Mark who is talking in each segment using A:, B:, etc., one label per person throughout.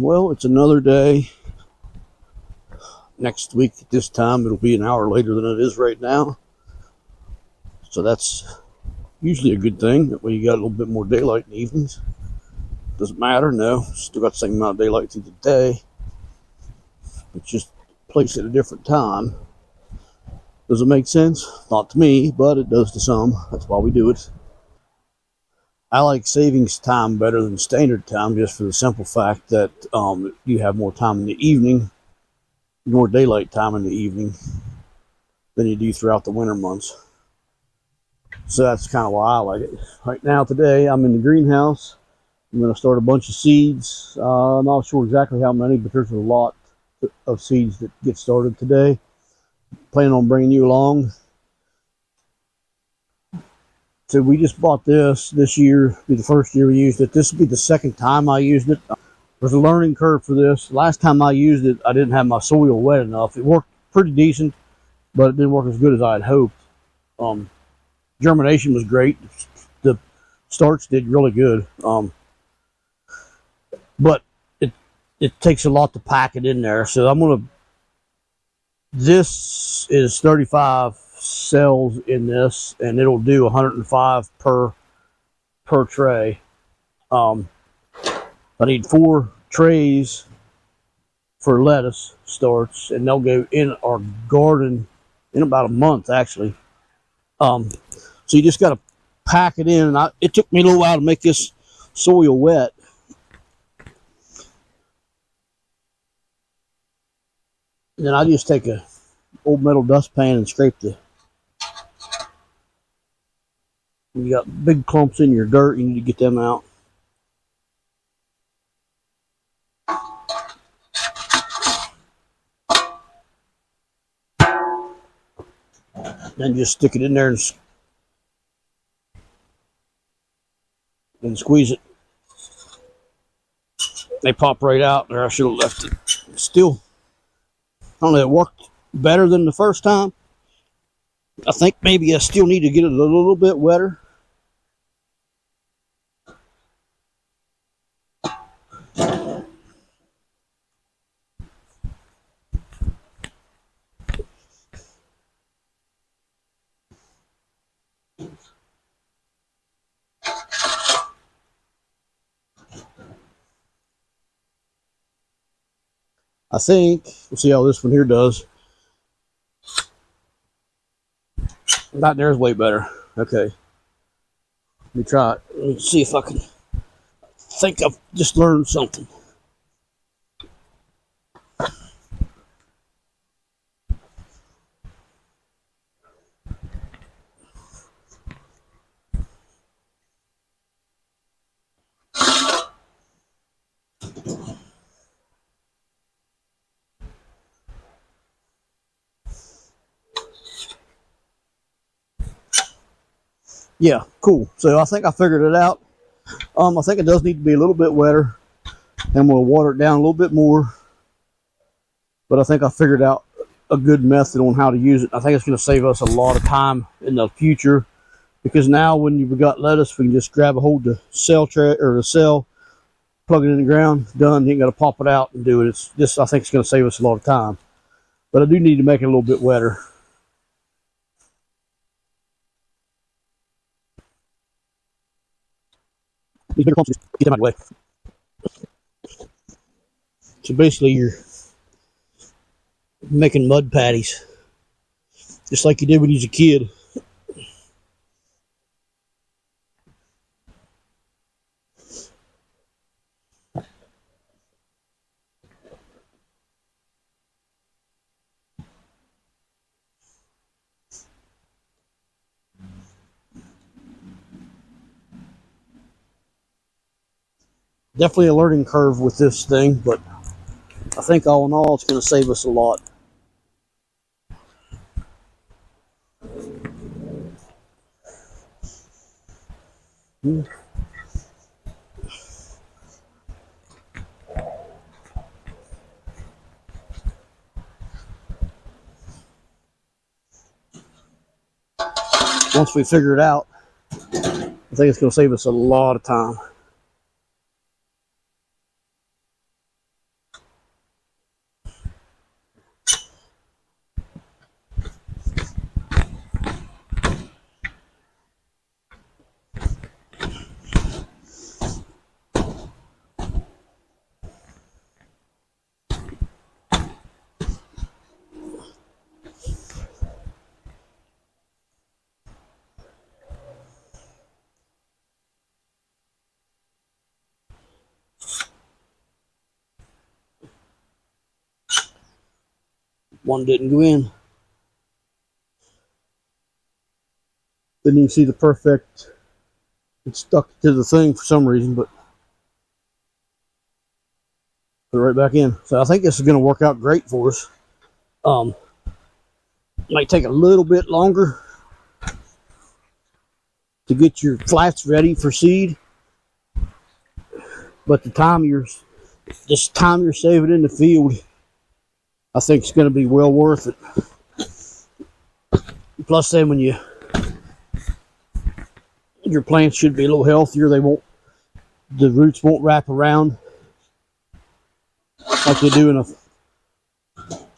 A: Well, it's another day. Next week at this time, it'll be an hour later than it is right now. So that's usually a good thing. That way you got a little bit more daylight in the evenings. Doesn't matter, no. Still got the same amount of daylight through the day. It's just placed at a different time. Does it make sense? Not to me, but it does to some. That's why we do it. I like savings time better than standard time just for the simple fact that you have more time in the evening, more daylight time in the evening than you do throughout the winter months. So that's kind of why I like it. Right now, today, I'm in the greenhouse. I'm going to start a bunch of seeds. I'm not sure exactly how many, but there's a lot of seeds that get started today. Planning on bringing you along. So we just bought this year. Be the first year we used it. This will be the second time I used it. There's a learning curve for this. Last time I used it, I didn't have my soil wet enough. It worked pretty decent, but it didn't work as good as I had hoped. Germination was great. The starts did really good. But it takes a lot to pack it in there. So I'm going to, this is 35 cells in this, and it'll do 105 per tray. I need 4 trays for lettuce starts, and they'll go in our garden in about a month, actually. So you just got to pack it in. And it took me a little while to make this soil wet. And then I just take a old metal dustpan and scrape you got big clumps in your dirt, you need to get them out. Then just stick it in there and squeeze it. They pop right out there. I should have left it. Still, I don't know, it worked better than the first time. I think maybe I still need to get it a little bit wetter. I think, we'll see how this one here does. That there's way better. Okay. Let me try it. Let me see if I think I've just learned something. Yeah, cool. So I think I figured it out. I think it does need to be a little bit wetter, and we'll water it down a little bit more. But I think I figured out a good method on how to use it. I think it's going to save us a lot of time in the future, because now when you've got lettuce, we can just grab a hold of the cell tray or the cell, plug it in the ground, done. You ain't got to pop it out and do it. It's just, I think it's going to save us a lot of time. But I do need to make it a little bit wetter. These bigger clumps, just get them out of the way. So basically, you're making mud patties, just like you did when you was a kid. Definitely a learning curve with this thing, but I think all in all, it's going to save us a lot. Once we figure it out, I think it's going to save us a lot of time. One didn't go in. Didn't even see the perfect. It stuck to the thing for some reason, but put it right back in. So I think this is going to work out great for us. Might take a little bit longer to get your flats ready for seed, but the time you're saving in the field, I think it's going to be well worth it. Plus, then when your plants should be a little healthier, the roots won't wrap around like they do in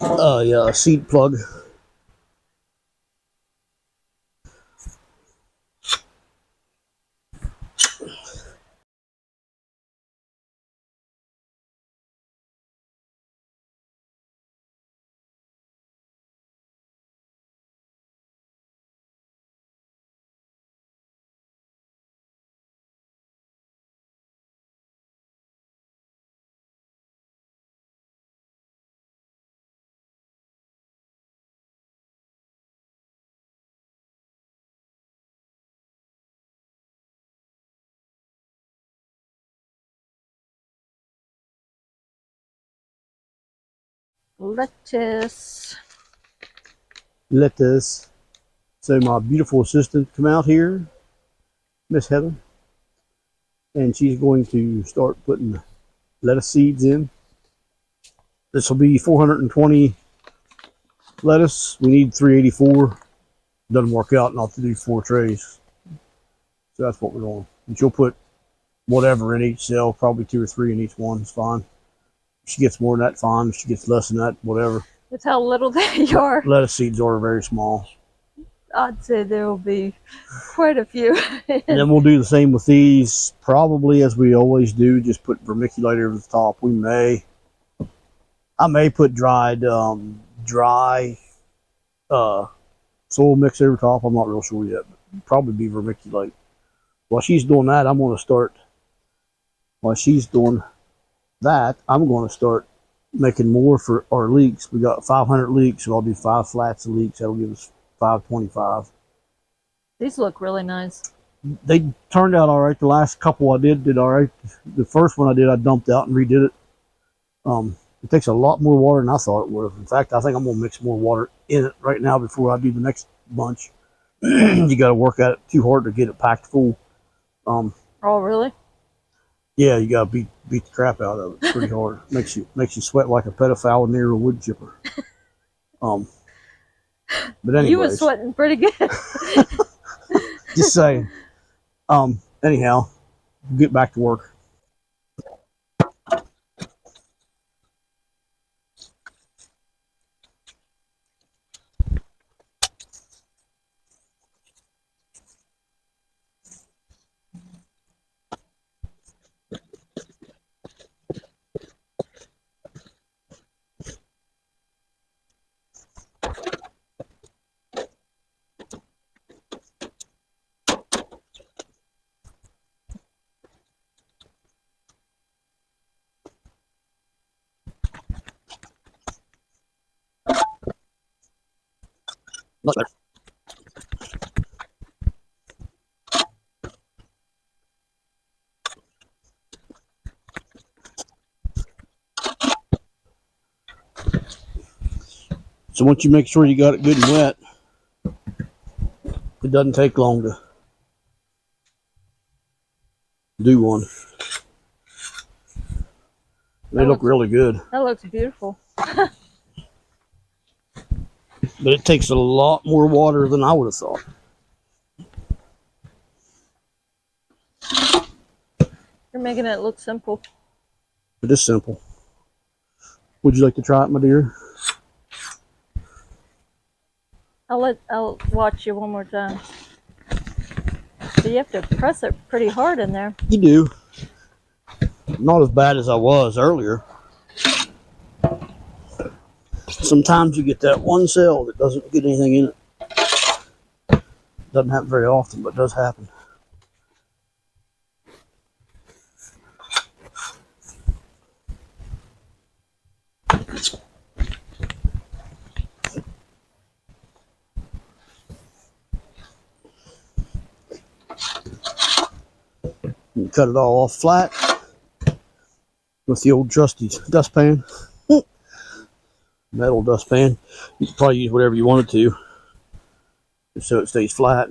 A: a seed plug.
B: Lettuce.
A: So my beautiful assistant come out here, Miss Heather, and she's going to start putting lettuce seeds in. This will be 420 lettuce. We need 384. Doesn't work out not to do 4 trays. So that's what we're doing. And she'll put whatever in each cell, probably 2 or 3 in each one. It's fine. If she gets more than that, fine. If she gets less than that, whatever.
B: That's how little they are.
A: Lettuce seeds are very small.
B: I'd say there will be quite a few.
A: And then we'll do the same with these, probably as we always do. Just put vermiculite over the top. I may put dry soil mix over top. I'm not real sure yet. But probably be vermiculite. While she's doing that, I'm going to start making more for our leeks. We got 500 leeks, so I'll do 5 flats of leeks. That'll give us 525.
B: These look really nice.
A: They turned out all right. The last couple I did all right. The first one I did, I dumped out and redid it. It takes a lot more water than I thought it would. In fact, I think I'm going to mix more water in it right now before I do the next bunch. You got to work at it too hard to get it packed full.
B: Oh, really?
A: Yeah, you got to beat the crap out of it pretty hard. Makes you sweat like a pedophile near a wood chipper. But anyways,
B: you were sweating pretty good.
A: Just saying. Anyhow, get back to work. Much better. So once you make sure you got it good and wet, it doesn't take long to do one. They look really good.
B: That looks beautiful.
A: But it takes a lot more water than I would have thought.
B: You're making it look simple.
A: It is simple. Would you like to try it, my dear?
B: I'll watch you one more time. So you have to press it pretty hard in there.
A: You do. Not as bad as I was earlier. Sometimes you get that one cell that doesn't get anything in it. Doesn't happen very often, but it does happen. cut it all off flat with the old trusty dustpan, metal dustpan. You can probably use whatever you wanted to, just so it stays flat.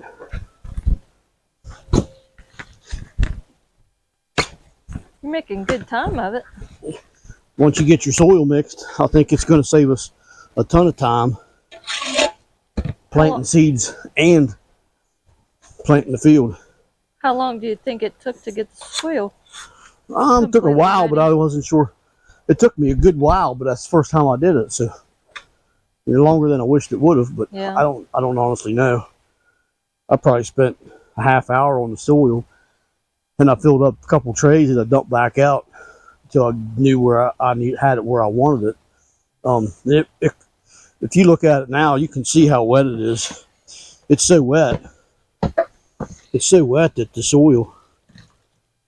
B: You're making good time of it.
A: Once you get your soil mixed, I think it's going to save us a ton of time planting seeds and planting the field.
B: How long do you think it took to get the soil?
A: It took a while, but I wasn't sure. It took me a good while, but that's the first time I did it, so longer than I wished it would have. But
B: yeah.
A: I don't honestly know. I probably spent a half hour on the soil, and I filled up a couple trays and I dumped back out until I knew where I had it where I wanted it. If you look at it now, you can see how wet it is. It's so wet. It's so wet that the soil,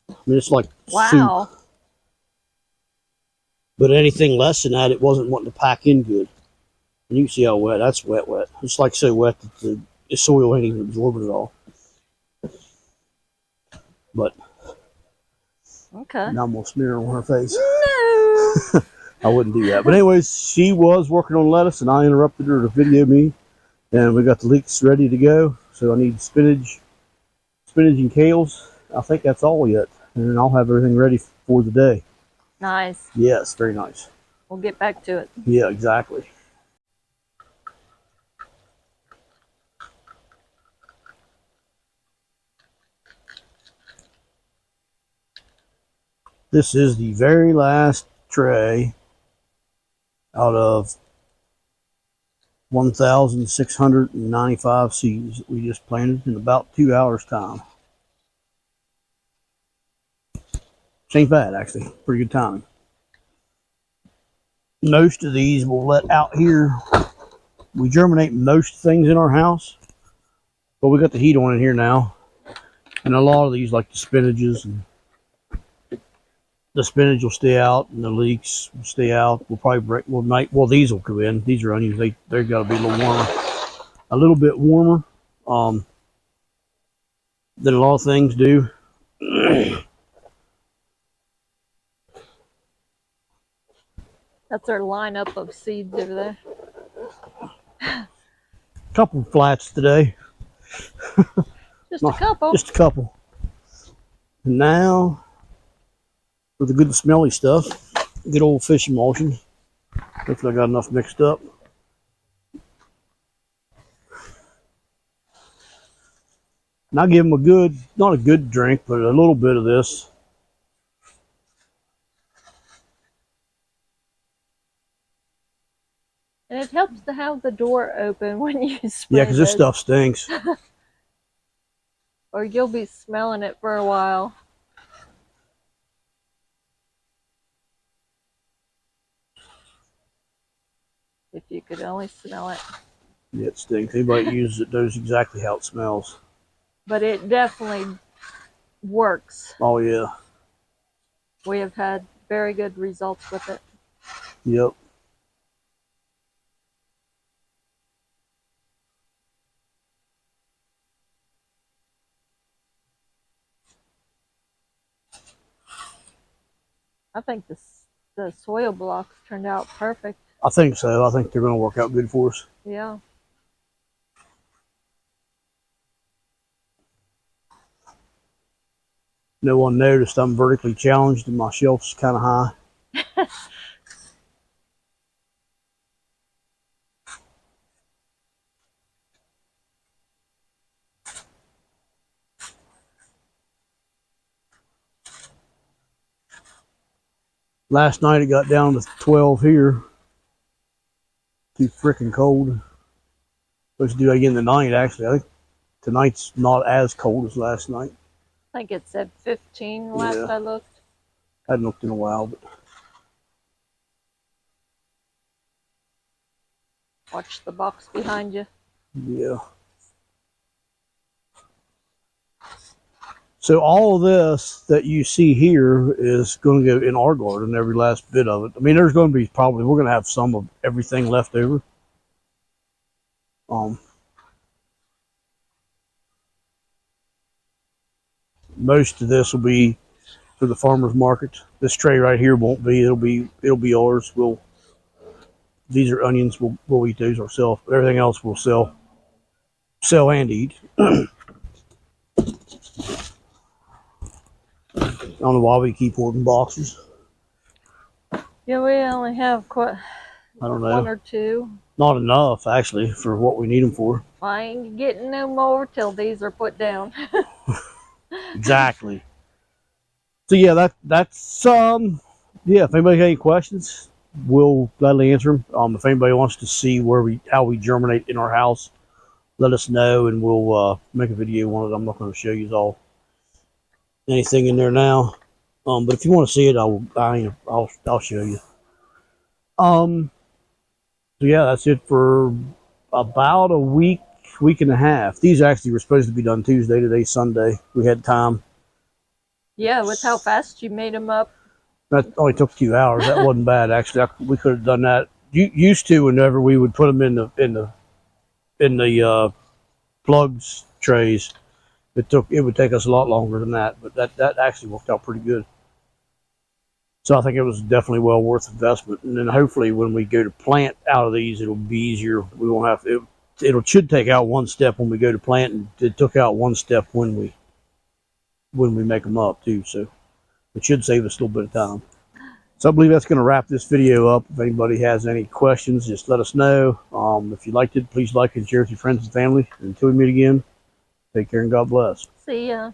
A: I mean, it's like
B: wow.
A: soup. But anything less than that, it wasn't wanting to pack in good. And you can see how wet. That's wet. It's like so wet that the soil ain't even absorbing it all. But
B: okay.
A: now I'm gonna smear on her face.
B: No.
A: I wouldn't do that. But anyways, she was working on lettuce, and I interrupted her to video me. And we got the leeks ready to go. So I need spinach and kales. I think that's all yet, and then I'll have everything ready for the day.
B: Nice.
A: Yes, very nice.
B: We'll get back to it.
A: Yeah, exactly. This is the very last tray out of 1,695 seeds that we just planted in about 2 hours time. Ain't bad, actually. Pretty good timing. Most of these will let out here. We germinate most things in our house, but we got the heat on in here now. And a lot of these, like the spinaches, and the spinach will stay out, and the leeks will stay out. We'll probably well, these will come in. These are onions. They've got to be a little warmer, a little bit warmer than a lot of things do.
B: That's our lineup of seeds over there.
A: Couple flats today.
B: Just a couple.
A: Just a couple. And now for the good smelly stuff, good old fish emulsion. Hopefully I got enough mixed up. And I'll give them a good, not a good drink, but a little bit of this.
B: And it helps to have the door open when you spray.
A: Yeah, because this stuff stinks.
B: Or you'll be smelling it for a while. If you could only smell it.
A: Yeah, it stinks. Anybody that uses it knows exactly how it smells.
B: But it definitely works.
A: Oh, yeah.
B: We have had very good results with it.
A: Yep.
B: I think the soil blocks turned out perfect.
A: I think so. I think they're going to work out good for us.
B: Yeah.
A: No one noticed I'm vertically challenged and my shelf's kind of high. Last night it got down to 12 here. Too freaking cold. Supposed to do that again tonight, actually. I think tonight's not as cold as last night.
B: I think it said 15 last I looked.
A: I hadn't looked in a while, but
B: Watch the box behind you.
A: yeah. So all of this that you see here is going to go in our garden, every last bit of it. I mean, there's going to be we're going to have some of everything left over. Most of this will be to the farmer's market. This tray right here won't be. It'll be ours. These are onions. We'll eat those ourselves. Everything else we'll sell and eat. I don't know why we keep hoarding boxes.
B: Yeah, we only have quite
A: I don't know.
B: one or two.
A: Not enough, actually, for what we need them for.
B: I ain't getting no more till these are put down.
A: Exactly. So yeah, that's yeah. If anybody got any questions, we'll gladly answer them. If anybody wants to see how we germinate in our house, let us know, and we'll make a video on it. I'm not going to show you all anything in there now, but if you want to see it, I'll show you. So yeah, that's it for about a week and a half. These actually were supposed to be done Tuesday. Today's Sunday. We had time.
B: Yeah, with how fast you made them up.
A: That only took 2 hours. That wasn't bad, actually. We could have done that. Used to, whenever we would put them in the plugs trays, it would take us a lot longer than that. But that actually worked out pretty good. So I think it was definitely well worth investment. And then hopefully when we go to plant out of these, it'll be easier. We won't have to. It should take out one step when we go to plant, and it took out one step when we make them up too. So it should save us a little bit of time. So I believe that's going to wrap this video up. If anybody has any questions, just let us know. If you liked it, please like and share with your friends and family. And until we meet again, take care and God bless.
B: See ya.